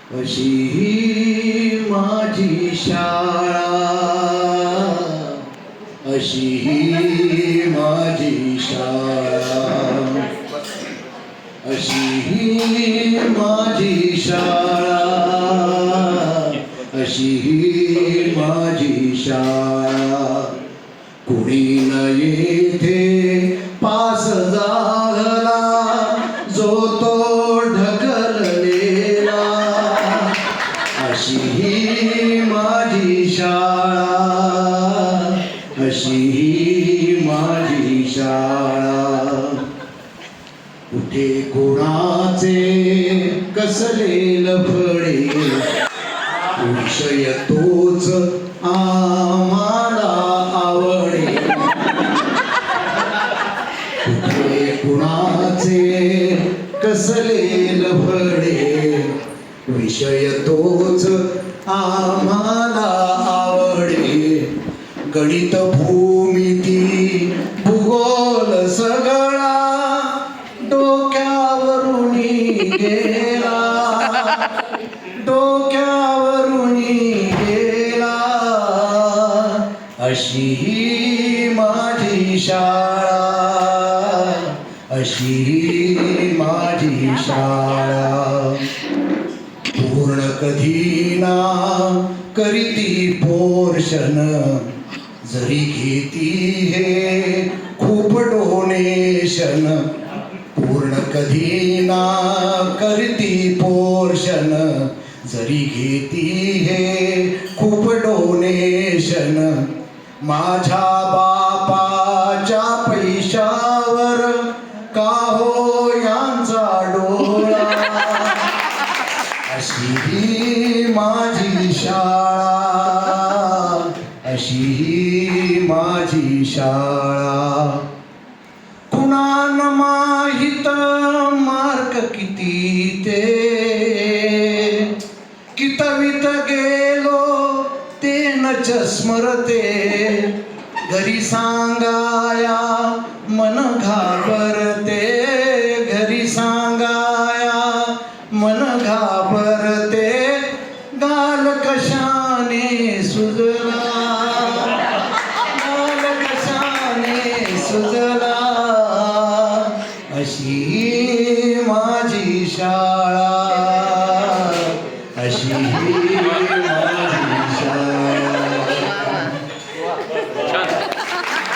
अशी ही माझी शाळा, अशी ही माझी शाळा, अशी ही माझी शाळा, अशी ही माझी शाळा. कुणी न येथे पास झाला, जो तो ढकललेला. अशी ही माझी शाळा, अशी ही माझी शाळा. कुठे कोणाचे कसले लफडे, विषय तोच आम्हाला आवडे. कुठे कुणाचे कसले लफडे, विषय तोच आम्हाला आवडे. गणित भूमिती भूगोल सगळा डोक्यावरून गेला, डोक्यावरून गेला. अशी ही माझी शाळा, अशी ही माझी शाळा. पूर्ण कधी ना करीती पोर्शन, जरी घेती हे खूप डोनेशन. पूर्ण कधी ना करती पोर्शन, जरी घेती हे खूप डोनेशन. माझ्या बापाच्या पैशावर का हो यांचा डोळा. अशी ही माझी शाळा, अशी ही माझी शाळा. कुणान माहित मार्क किती ते, कितवीत गेलो ते नच स्मरते. घरी सांगाया मन घाबरते, घरी सांगाया मन घाबरते. गाल कशाने सुजला, गाल कशाने सुजला. अशी